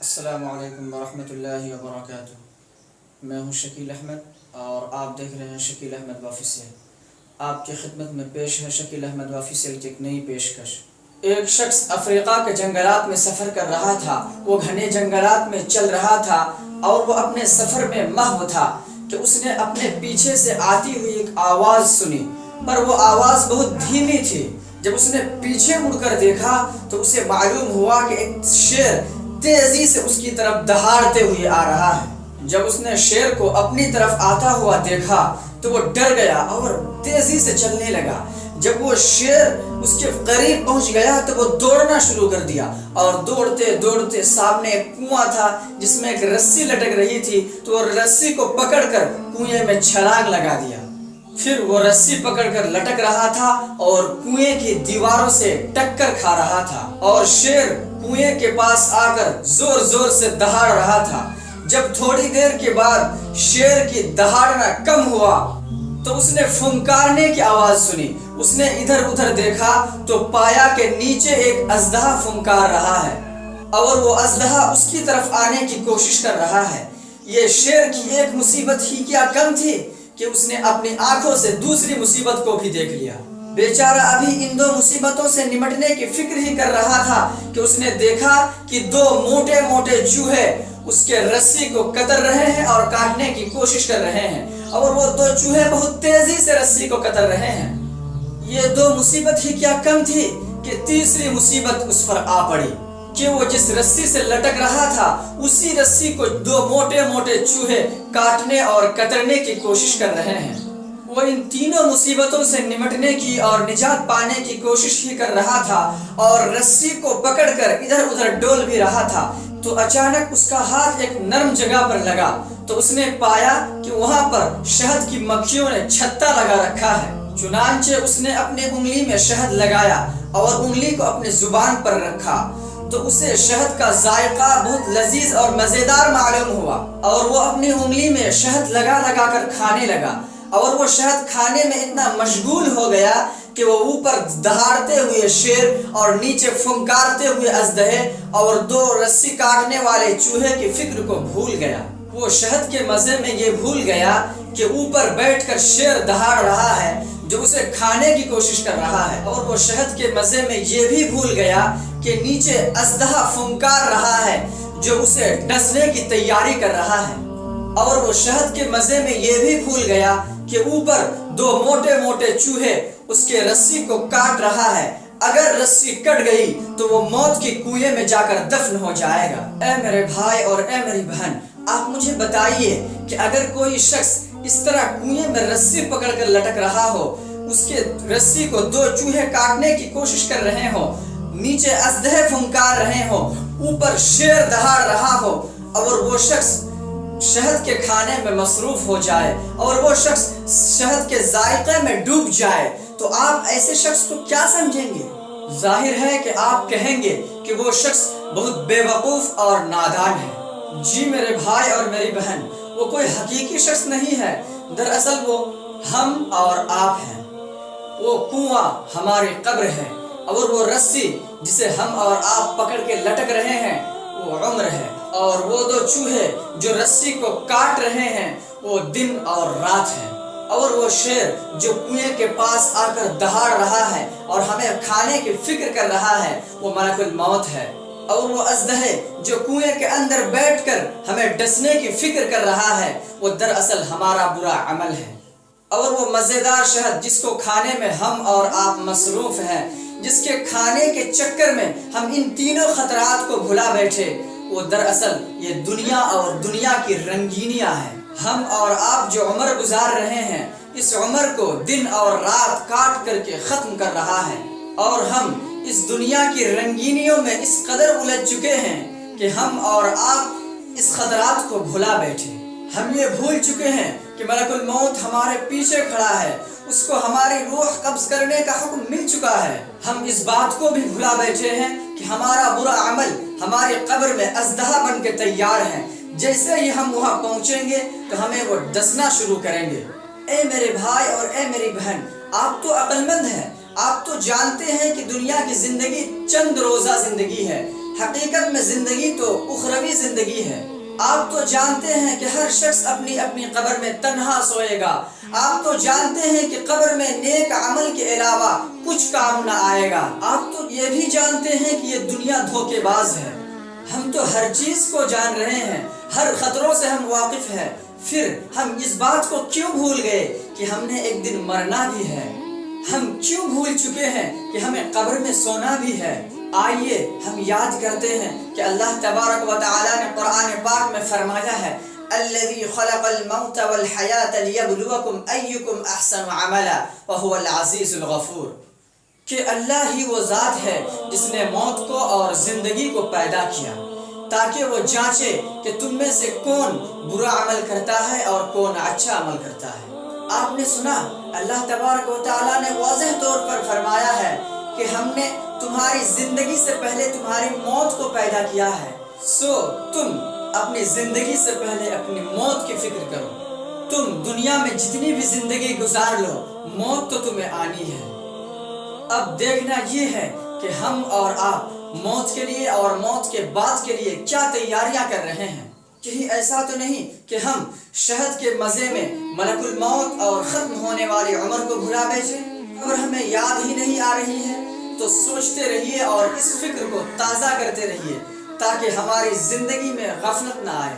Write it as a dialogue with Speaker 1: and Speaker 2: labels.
Speaker 1: السلام علیکم ورحمۃ اللہ وبرکاتہ۔ میں ہوں شکیل احمد اور آپ دیکھ رہے ہیں شکیل احمد آفیسیل۔ آپ کی خدمت میں پیش ہے شکیل احمد آفیسیل کی ایک نئی پیشکش۔ ایک شخص افریقہ کے جنگلات میں سفر کر رہا تھا۔ وہ گھنے جنگلات میں چل رہا تھا اور وہ اپنے سفر میں محو تھا کہ اس نے اپنے پیچھے سے آتی ہوئی ایک آواز سنی، پر وہ آواز بہت دھیمی تھی۔ جب اس نے پیچھے مڑ کر دیکھا تو اسے معلوم ہوا کہ ایک شیر تیزی سے اس کی طرف دہاڑتے ہوئے آ رہا ہے۔ جب اس نے شیر کو اپنی طرف آتا ہوا دیکھا تو وہ ڈر گیا اور تیزی سے چلنے لگا۔ جب وہ شیر اس کے قریب پہنچ گیا تو وہ دوڑنا شروع کر دیا اور دوڑتے دوڑتے سامنے ایک کنواں تھا جس میں ایک رسی لٹک رہی تھی، تو وہ رسی کو پکڑ کر کنویں میں چھلانگ لگا دیا۔ پھر وہ رسی پکڑ کر لٹک رہا تھا اور کنویں کی دیواروں سے ٹکر کھا رہا تھا، اور شیر کنویں کے پاس آ کر زور زور سے دہاڑ رہا تھا۔ جب تھوڑی دیر کے بعد شیر کی دہاڑنا کم ہوا تو اس نے پھنکارنے کی آواز سنی۔ اس نے ادھر ادھر دیکھا تو پایا کہ نیچے ایک اژدہا پھنکار رہا ہے اور وہ اژدہا اس کی طرف آنے کی کوشش کر رہا ہے۔ یہ شیر کی ایک مصیبت ہی کیا کم تھی کہ اس نے اپنی آنکھوں سے دوسری مصیبت کو بھی دیکھ لیا۔ بیچارہ ابھی ان دو مصیبتوں سے نمٹنے کی فکر ہی کر رہا تھا کہ اس نے دیکھا کہ دو موٹے موٹے چوہے اس کے رسی کو کتر رہے ہیں اور کاٹنے کی کوشش کر رہے ہیں، اور وہ دو چوہے بہت تیزی سے رسی کو کتر رہے ہیں۔ یہ دو مصیبت ہی کیا کم تھی کہ تیسری مصیبت اس پر آ پڑی کہ وہ جس رسی سے لٹک رہا تھا اسی رسی کو دو موٹے موٹے چوہے کاٹنے اور کترنے کی کوشش کر رہے ہیں۔ وہ ان تینوں مصیبتوں سے نمٹنے کی اور نجات پانے کی کوشش ہی کر رہا تھا اور رسی کو پکڑ کر ادھر ادھر ڈول بھی رہا تھا، تو اچانک اس کا ہاتھ ایک نرم جگہ پر لگا تو اس نے پایا کہ وہاں پر شہد کی مکھیوں نے چھتا لگا رکھا ہے۔ چنانچہ اس نے اپنی انگلی میں شہد لگایا اور انگلی کو اپنے زبان پر رکھا تو اسے شہد کا ذائقہ بہت لذیذ اور مزیدار معلوم ہوا، اور وہ اپنی انگلی میں شہد لگا لگا کر کھانے لگا، اور وہ شہد کھانے میں اتنا مشغول ہو گیا کہ وہ اوپر دہاڑتے ہوئے شیر اور نیچے پھنکارتے ہوئے اژدہے اور دو رسی کاٹنے والے چوہے کی فکر کو بھول گیا۔ وہ شہد کے مزے میں یہ بھول گیا کہ اوپر بیٹھ کر شیر دہاڑ رہا ہے جو اسے کھانے کی کوشش کر رہا ہے، اور وہ شہد کے مزے میں یہ بھی بھول گیا کہ نیچے اژدہا پھنکار رہا ہے جو اسے ڈسنے کی تیاری کر رہا ہے، اور وہ شہد کے مزے میں یہ بھی بھول گیا کہ اوپر دو موٹے موٹے چوہے اس کے رسی کو کاٹ رہا ہے۔ اگر رسی کٹ گئی تو وہ موت کی کنویں میں جا کر دفن ہو جائے گا۔ اے میرے بھائی اور اے میری بہن، آپ مجھے بتائیے کہ اگر کوئی شخص اس طرح کنویں میں رسی پکڑ کر لٹک رہا ہو، اس کے رسی کو دو چوہے کاٹنے کی کوشش کر رہے ہوں، نیچے اژدہے پھنکار رہے ہوں، اوپر شیر دہاڑ رہا ہو، اور وہ شخص شہد کے کھانے میں مصروف ہو جائے اور وہ شخص شہد کے ذائقے میں ڈوب جائے، تو آپ ایسے شخص کو کیا سمجھیں گے؟ ظاہر ہے کہ آپ کہیں گے کہ وہ شخص بہت بے وقوف اور نادان ہے۔ جی میرے بھائی اور میری بہن، وہ کوئی حقیقی شخص نہیں ہے، دراصل وہ ہم اور آپ ہیں۔ وہ کنواں ہماری قبر ہے، اور وہ رسی جسے ہم اور آپ پکڑ کے لٹک رہے ہیں وہ عمر ہے، اور وہ دو چوہے جو رسی کو کاٹ رہے ہیں وہ دن اور رات ہے، اور وہ شیر جو کنویں کے پاس آ کر دہاڑ رہا ہے اور ہمیں کھانے کی فکر کر رہا ہے وہ ملک الموت ہے، اور وہ اژدہے جو کنویں کے اندر بیٹھ کر ہمیں ڈسنے کی فکر کر رہا ہے وہ دراصل ہمارا برا عمل ہے، اور وہ مزیدار شہد جس کو کھانے میں ہم اور آپ مصروف ہیں، جس کے کھانے کے چکر میں ہم ان تینوں خطرات کو بھلا بیٹھے، وہ دراصل یہ دنیا اور دنیا کی رنگینیاں ہیں۔ ہم اور آپ جو عمر گزار رہے ہیں اس عمر کو دن اور رات کاٹ کر کے ختم کر رہا ہے، اور ہم اس دنیا کی رنگینیوں میں اس قدر الجھ چکے ہیں کہ ہم اور آپ اس خطرات کو بھلا بیٹھے۔ ہم یہ بھول چکے ہیں کہ ملک الموت ہمارے پیچھے کھڑا ہے، اس کو ہماری روح قبض کرنے کا حکم مل چکا ہے۔ ہم اس بات کو بھی بھلا بیٹھے ہیں کہ ہمارا برا عمل ہماری قبر میں اژدہا بن کے تیار ہے، جیسے ہی ہم وہاں پہنچیں گے تو ہمیں وہ ڈسنا شروع کریں گے۔ اے میرے بھائی اور اے میری بہن، آپ تو عقل مند ہیں، آپ تو جانتے ہیں کہ دنیا کی زندگی چند روزہ زندگی ہے، حقیقت میں زندگی تو اخروی زندگی ہے۔ آپ تو جانتے ہیں کہ ہر شخص اپنی اپنی قبر میں تنہا سوئے گا۔ آپ تو جانتے ہیں کہ قبر میں نیک عمل کے علاوہ کچھ کام نہ آئے گا۔ آپ تو یہ بھی جانتے ہیں کہ یہ دنیا دھوکے باز ہے۔ ہم تو ہر چیز کو جان رہے ہیں، ہر خطروں سے ہم واقف ہیں، پھر ہم اس بات کو کیوں بھول گئے کہ ہم نے ایک دن مرنا بھی ہے؟ ہم کیوں بھول چکے ہیں کہ ہمیں قبر میں سونا بھی ہے؟ آئیے ہم یاد کرتے ہیں کہ اللہ تبارک و تعالی نے قرآن پاک میں فرمایا ہے الذی خلق الموت والحیاة لیبلوکم ایکم احسن عملا وہو العزیز الغفور، کہ اللہ ہی وہ ذات ہے جس نے موت کو اور زندگی کو پیدا کیا تاکہ وہ جانچے کہ تم میں سے کون برا عمل کرتا ہے اور کون اچھا عمل کرتا ہے۔ آپ نے سنا اللہ تبارک و تعالیٰ نے واضح طور پر فرمایا ہے کہ ہم نے تمہاری زندگی سے پہلے تمہاری موت کو پیدا کیا ہے، سو تم اپنی زندگی سے پہلے اپنی موت کی فکر کرو۔ تم دنیا میں جتنی بھی زندگی گزار لو، موت تو تمہیں آنی ہے۔ اب دیکھنا یہ ہے کہ ہم اور آپ موت کے لیے اور موت کے بعد کے لیے کیا تیاریاں کر رہے ہیں۔ کہیں ایسا تو نہیں کہ ہم شہد کے مزے میں ملک الموت اور ختم ہونے والی عمر کو بھلا بیٹھیں اور ہمیں یاد ہی نہیں آ رہی ہے؟ تو سوچتے رہیے اور اس فکر کو تازہ کرتے رہیے تاکہ ہماری زندگی میں غفلت نہ آئے۔